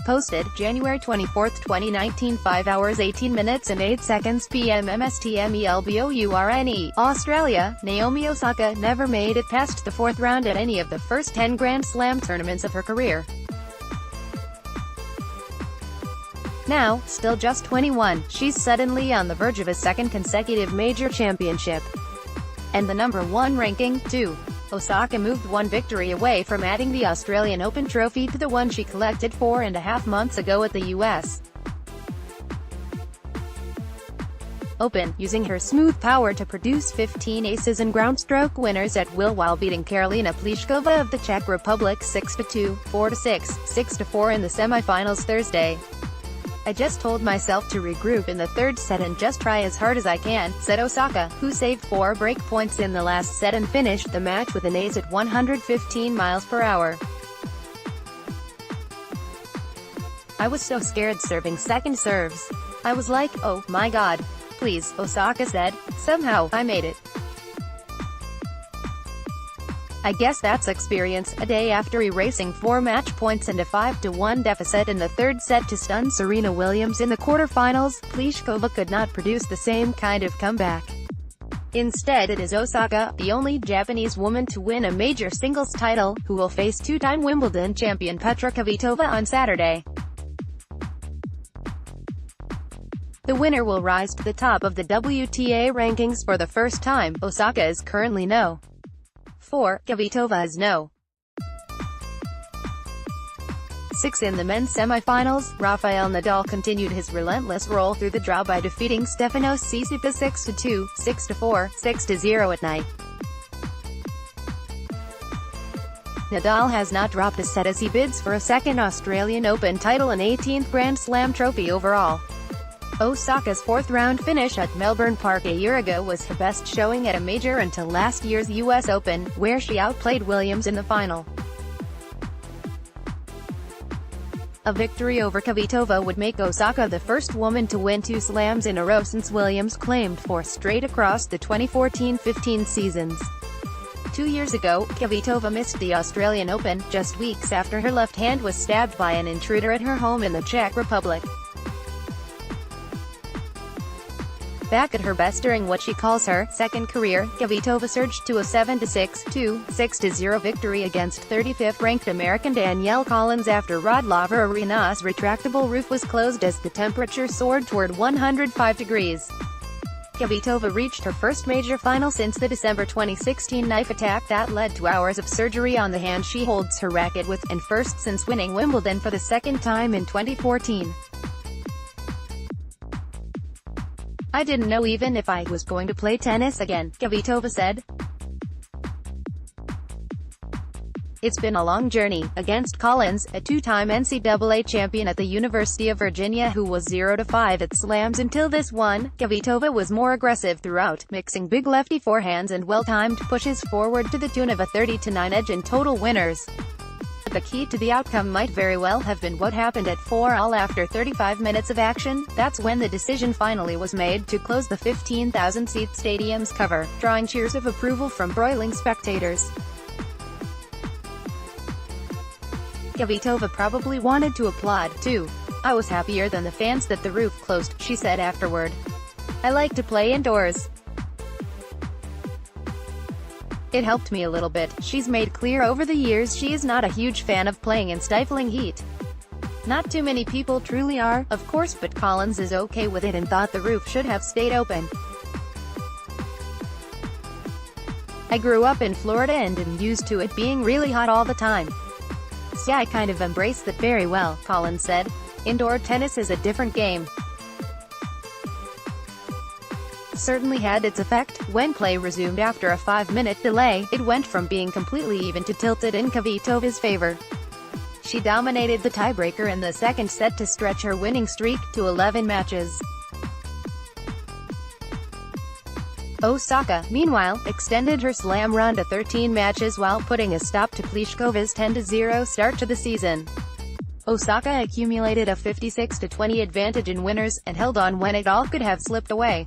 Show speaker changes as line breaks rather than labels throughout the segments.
posted, January 24, 2019, 5 hours 18 minutes and 8 seconds PM MSTMELBOURNE. Australia, Naomi Osaka never made it past the fourth round at any of the first 10 Grand Slam tournaments of her career. Now, still just 21, she's suddenly on the verge of a second consecutive major championship. And the #1 ranking, too. Osaka moved one victory away from adding the Australian Open trophy to the one she collected 4.5 months ago at the US Open, using her smooth power to produce 15 aces and groundstroke winners at will while beating Karolina Pliskova of the Czech Republic 6-2, 4-6, 6-4 in the semi-finals Thursday. "I just told myself to regroup in the third set and just try as hard as I can," said Osaka, who saved 4 break points in the last set and finished the match with an ace at 115 miles per hour. "I was so scared serving second serves. I was like, oh my god. Please," Osaka said. "Somehow, I made it. I guess that's experience." A day after erasing 4 match points and a 5-1 deficit in the third set to stun Serena Williams in the quarterfinals, Pliskova could not produce the same kind of comeback. Instead, it is Osaka, the only Japanese woman to win a major singles title, who will face two-time Wimbledon champion Petra Kvitova on Saturday. The winner will rise to the top of the WTA rankings for the first time. Osaka is currently No. 4, Kvitova is No. 6 in the men's semi-finals. Rafael Nadal continued his relentless roll through the draw by defeating Stefanos Tsitsipas 6-2, 6-4, 6-0 at night. Nadal has not dropped a set as he bids for a second Australian Open title and 18th Grand Slam trophy overall. Osaka's fourth-round finish at Melbourne Park a year ago was her best showing at a major until last year's US Open, where she outplayed Williams in the final. A victory over Kvitova would make Osaka the first woman to win 2 slams in a row since Williams claimed 4 straight across the 2014-15 seasons. 2 years ago, Kvitova missed the Australian Open, just weeks after her left hand was stabbed by an intruder at her home in the Czech Republic. Back at her best during what she calls her second career, Kvitova surged to a 7-6, 6-0 victory against 35th-ranked American Danielle Collins after Rod Laver Arena's retractable roof was closed as the temperature soared toward 105 degrees. Kvitova reached her first major final since the December 2016 knife attack that led to hours of surgery on the hand she holds her racket with, and first since winning Wimbledon for the second time in 2014. "I didn't know even if I was going to play tennis again," Kvitova said. "It's been a long journey." Against Collins, a two-time NCAA champion at the University of Virginia who was 0-5 at slams until this one, Kvitova was more aggressive throughout, mixing big lefty forehands and well-timed pushes forward to the tune of a 30-9 edge in total winners. The key to the outcome might very well have been what happened at 4-all after 35 minutes of action. That's when the decision finally was made to close the 15,000-seat stadium's cover, drawing cheers of approval from broiling spectators. Kvitova probably wanted to applaud, too. "I was happier than the fans that the roof closed," she said afterward. "I like to play indoors. It helped me a little bit." She's made clear over the years she is not a huge fan of playing in stifling heat. Not too many people truly are, of course, but Collins is okay with it and thought the roof should have stayed open. "I grew up in Florida and am used to it being really hot all the time. So yeah, I kind of embraced that very well," Collins said. "Indoor tennis is a different game. Certainly had its effect. When play resumed after a 5-minute delay, it went from being completely even to tilted in Kvitova's favor. She dominated the tiebreaker in the second set to stretch her winning streak to 11 matches. Osaka, meanwhile, extended her slam run to 13 matches while putting a stop to Pliskova's 10-0 start to the season. Osaka accumulated a 56-20 advantage in winners, and held on when it all could have slipped away.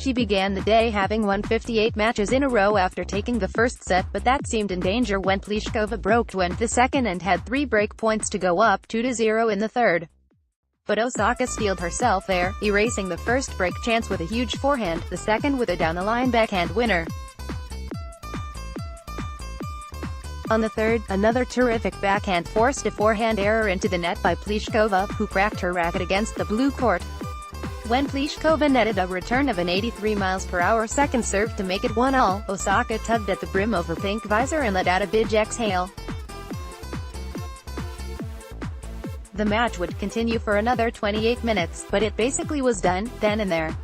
She began the day having won 58 matches in a row after taking the first set, but that seemed in danger when Pliskova broke 20 the second and had 3 break points to go up 2-0 in the third. But Osaka steeled herself there, erasing the first break chance with a huge forehand, the second with a down-the-line backhand winner. On the third, another terrific backhand forced a forehand error into the net by Pliskova, who cracked her racket against the blue court. When Pliskova netted a return of an 83 mph second serve to make it 1-all, Osaka tugged at the brim of her pink visor and let out a big exhale. The match would continue for another 28 minutes, but it basically was done, then and there.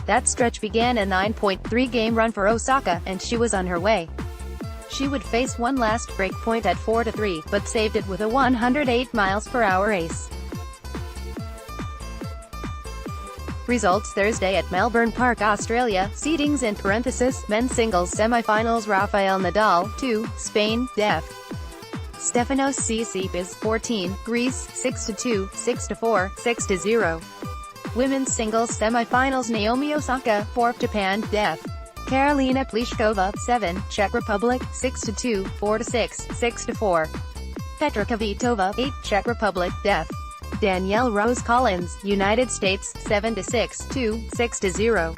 That stretch began a 9.3-game run for Osaka, and she was on her way. She would face one last break point at 4-3, but saved it with a 108 mph ace. Results Thursday at Melbourne Park, Australia. Seedings in parenthesis. Men's singles semi-finals: Rafael Nadal, 2, Spain, def. Stefanos Tsitsipas, 14, Greece, 6-2, 6-4, 6-0. Women's singles semi-finals: Naomi Osaka, 4, Japan, def. Karolina Pliskova, 7, Czech Republic, 6-2, 4-6, 6-4. Petra Kvitova, 8, Czech Republic, def. Danielle Rose Collins, United States, 7-6, 2, 6-0.